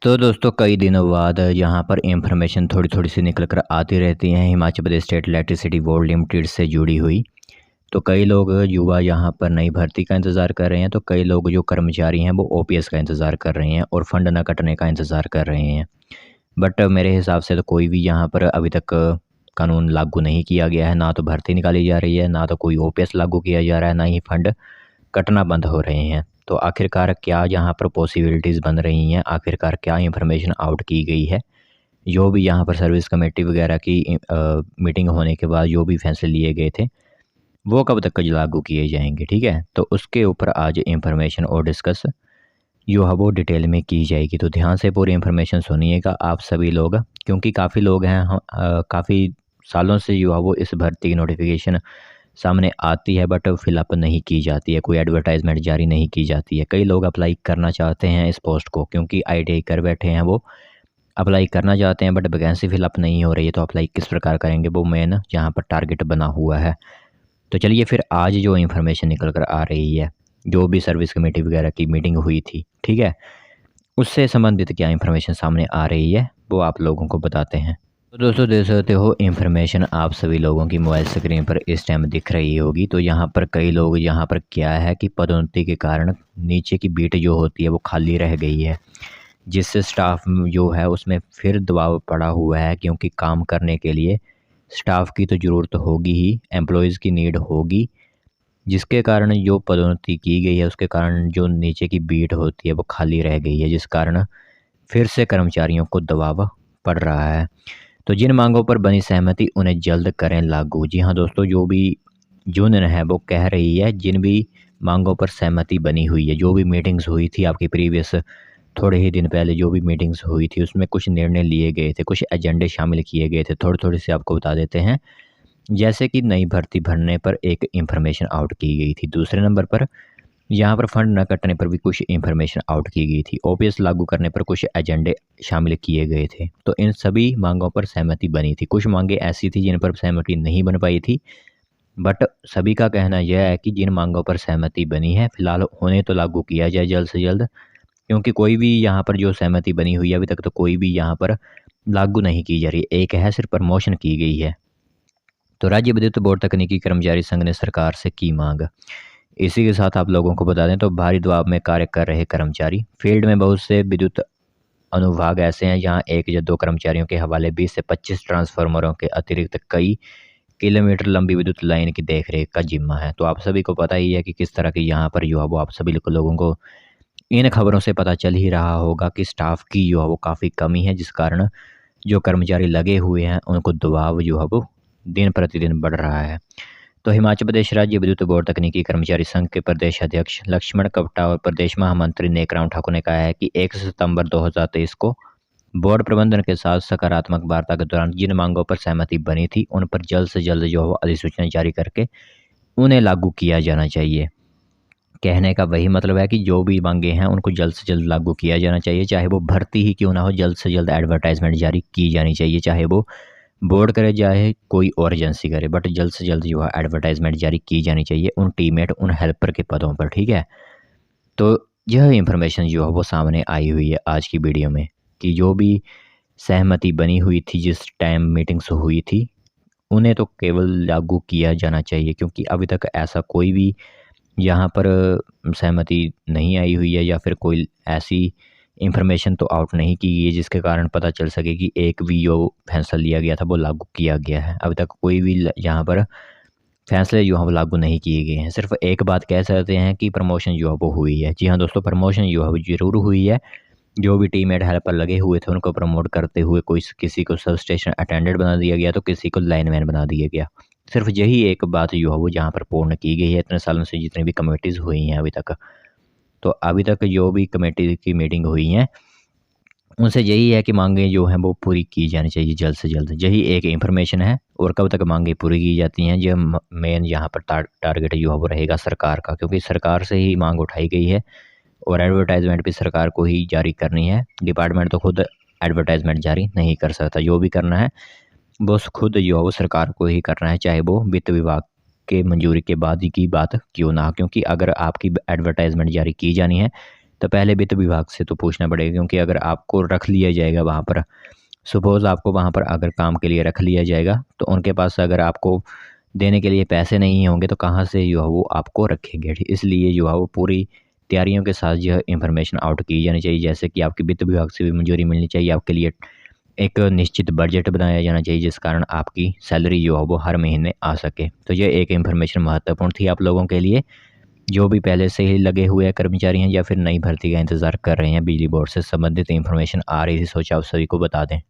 तो दोस्तों कई दिनों बाद यहाँ पर इंफॉर्मेशन थोड़ी थोड़ी सी निकल कर आती रहती हैं Himachal Pradesh state electricity board limited से जुड़ी हुई। तो कई लोग युवा यहाँ पर नई भर्ती का इंतज़ार कर रहे हैं, तो कई लोग जो कर्मचारी हैं वो ओपीएस का इंतज़ार कर रहे हैं और फंड न कटने का इंतज़ार कर रहे हैं। बट मेरे हिसाब से तो कोई भी यहाँ पर अभी तक कानून लागू नहीं किया गया है, ना तो भर्ती निकाली जा रही है, ना तो कोई ओपीएस लागू किया जा रहा है, ना ही फंड कटना बंद हो रहे हैं। तो आखिरकार क्या यहाँ पर पॉसिबिलिटीज़ बन रही हैं, आखिरकार क्या इंफॉर्मेशन आउट की गई है, जो भी यहाँ पर सर्विस कमेटी वगैरह की मीटिंग होने के बाद जो भी फैसले लिए गए थे वो कब तक लागू किए जाएंगे, ठीक है। तो उसके ऊपर आज इंफॉर्मेशन और डिस्कस जो है वो डिटेल में की जाएगी। तो ध्यान से पूरी इंफॉर्मेशन सुनिएगा आप सभी लोग, क्योंकि काफ़ी लोग हैं काफ़ी सालों से जो है वो इस भर्ती की नोटिफिकेशन सामने आती है बट फिलअप नहीं की जाती है, कोई एडवर्टाइजमेंट जारी नहीं की जाती है। कई लोग अप्लाई करना चाहते हैं इस पोस्ट को, क्योंकि आईटीआई कर बैठे हैं, वो अप्लाई करना चाहते हैं बट वैकेंसी फिलअप नहीं हो रही है। तो अप्लाई किस प्रकार करेंगे, वो मेन यहाँ पर टारगेट बना हुआ है। तो चलिए फिर आज जो इन्फॉर्मेशन निकल कर आ रही है, जो भी सर्विस कमेटी वगैरह की मीटिंग हुई थी, ठीक है, उससे संबंधित क्या इन्फॉर्मेशन सामने आ रही है वो आप लोगों को बताते हैं। तो दोस्तों देख सकते हो इन्फॉर्मेशन आप सभी लोगों की मोबाइल स्क्रीन पर इस टाइम दिख रही होगी। तो यहाँ पर कई लोग यहाँ पर क्या है कि पदोन्नति के कारण नीचे की बीट जो होती है वो खाली रह गई है, जिससे स्टाफ जो है उसमें फिर दबाव पड़ा हुआ है, क्योंकि काम करने के लिए स्टाफ की तो ज़रूरत होगी ही, एम्प्लॉयज़ की नीड होगी, जिसके कारण जो पदोन्नति की गई है उसके कारण जो नीचे की बीट होती है वो खाली रह गई है, जिस कारण फिर से कर्मचारियों को दबाव पड़ रहा है। तो जिन मांगों पर बनी सहमति उन्हें जल्द करें लागू। जी हाँ दोस्तों, जो भी यूनियन है वो कह रही है जिन भी मांगों पर सहमति बनी हुई है, जो भी मीटिंग्स हुई थी आपकी प्रीवियस थोड़े ही दिन पहले जो भी मीटिंग्स हुई थी उसमें कुछ निर्णय लिए गए थे, कुछ एजेंडे शामिल किए गए थे, थोड़े थोड़े से आपको बता देते हैं। जैसे कि नई भर्ती भरने पर एक इन्फॉर्मेशन आउट की गई थी, दूसरे नंबर पर यहाँ पर फंड न कटने पर भी कुछ इन्फॉर्मेशन आउट की गई थी, ओपीएस लागू करने पर कुछ एजेंडे शामिल किए गए थे। तो इन सभी मांगों पर सहमति बनी थी। कुछ मांगे ऐसी थी जिन पर सहमति नहीं बन पाई थी, बट सभी का कहना यह है कि जिन मांगों पर सहमति बनी है फिलहाल उन्हें तो लागू किया जाए जल्द से जल्द, क्योंकि कोई भी यहाँ पर जो सहमति बनी हुई है अभी तक तो कोई भी यहाँ पर लागू नहीं की जा रही, एक है सिर्फ प्रमोशन की गई है। तो राज्य विद्युत बोर्ड तकनीकी कर्मचारी संघ ने सरकार से की मांग। इसी के साथ आप लोगों को बता दें तो भारी दबाव में कार्य कर रहे कर्मचारी, फील्ड में बहुत से विद्युत अनुभाग ऐसे हैं जहां एक या दो कर्मचारियों के हवाले 20 से 25 ट्रांसफार्मरों के अतिरिक्त कई किलोमीटर लंबी विद्युत लाइन की देखरेख का जिम्मा है। तो आप सभी को पता ही है कि किस तरह की यहाँ पर जो है वो आप सभी लोगों को इन खबरों से पता चल ही रहा होगा कि स्टाफ की जो है वो काफ़ी कमी है, जिस कारण जो कर्मचारी लगे हुए हैं उनको दबाव जो है वो दिन प्रतिदिन बढ़ रहा है। तो हिमाचल प्रदेश राज्य विद्युत बोर्ड तकनीकी कर्मचारी संघ के प्रदेश अध्यक्ष लक्ष्मण कपटा और प्रदेश महामंत्री नेकराम ठाकुर ने कहा है कि 1 सितंबर 2023 को बोर्ड प्रबंधन के साथ सकारात्मक वार्ता के दौरान जिन मांगों पर सहमति बनी थी उन पर जल्द से जल्द जो है अधिसूचना जारी करके उन्हें लागू किया जाना चाहिए। कहने का वही मतलब है कि जो भी मांगे हैं उनको जल्द से जल्द लागू किया जाना चाहिए, चाहे वो भर्ती ही क्यों ना हो, जल्द से जल्द एडवर्टाइजमेंट जारी की जानी चाहिए, चाहे वो बोर्ड करे चाहे कोई और एजेंसी करे, बट जल्द से जल्द जो है एडवर्टाइजमेंट जारी की जानी चाहिए उन टीममेट उन हेल्पर के पदों पर, ठीक है। तो यह इंफॉर्मेशन जो है वो सामने आई हुई है आज की वीडियो में, कि जो भी सहमति बनी हुई थी जिस टाइम मीटिंग्स हुई थी उन्हें तो केवल लागू किया जाना चाहिए, क्योंकि अभी तक ऐसा कोई भी यहाँ पर सहमति नहीं आई हुई है या फिर कोई ऐसी इंफॉर्मेशन तो आउट नहीं की गई है जिसके कारण पता चल सके कि एक भी जो फैसला लिया गया था वो लागू किया गया है। अभी तक कोई भी यहाँ पर फैसले जो है वो लागू नहीं किए गए हैं। सिर्फ एक बात कह सकते हैं कि प्रमोशन जो है वो हुई है। जी हाँ दोस्तों, प्रमोशन जो है वो ज़रूर हुई है। जो भी टीम एड हेल्पर लगे हुए थे उनको प्रमोट करते हुए कोई किसी को सब स्टेशन अटेंडेंट बना दिया गया, तो किसी को लाइनमैन बना दिया गया। सिर्फ यही एक बात जो है वो जहाँ पर पूर्ण की गई है इतने सालों से जितनी भी कमेटीज़ हुई हैं अभी तक। तो अभी तक जो भी कमेटी की मीटिंग हुई हैं उनसे यही है कि मांगें जो हैं वो पूरी की जानी चाहिए जल्द से जल्द। यही एक इन्फॉर्मेशन है, और कब तक मांगें पूरी की जाती हैं जो मेन यहाँ पर टारगेट जो है वो रहेगा सरकार का, क्योंकि सरकार से ही मांग उठाई गई है और एडवर्टाइजमेंट भी सरकार को ही जारी करनी है। डिपार्टमेंट तो खुद एडवर्टाइजमेंट जारी नहीं कर सकता, जो भी करना है वो खुद जो है वो सरकार को ही करना है, चाहे वो वित्त विभाग के मंजूरी के बाद ही की बात क्यों ना हो। क्योंकि अगर आपकी एडवर्टाइजमेंट जारी की जानी है तो पहले वित्त विभाग से तो पूछना पड़ेगा, क्योंकि अगर आपको रख लिया जाएगा वहाँ पर, सपोज़ आपको वहाँ पर अगर काम के लिए रख लिया जाएगा, तो उनके पास अगर आपको देने के लिए पैसे नहीं होंगे तो कहाँ से जो है वो आपको रखेंगे। इसलिए जो है वो पूरी तैयारियों के साथ जो है इन्फॉर्मेशन आउट की जानी चाहिए, जैसे कि आपकी वित्त विभाग से भी मंजूरी मिलनी चाहिए, आपके लिए एक निश्चित बजट बनाया जाना चाहिए जिस कारण आपकी सैलरी जो है वो हर महीने आ सके। तो ये एक इन्फॉर्मेशन महत्वपूर्ण थी आप लोगों के लिए, जो भी पहले से ही लगे हुए कर्मचारी हैं या फिर नई भर्ती का इंतज़ार कर रहे हैं, बिजली बोर्ड से संबंधित इन्फॉर्मेशन आ रही थी, सोचा आप सभी को बता दें।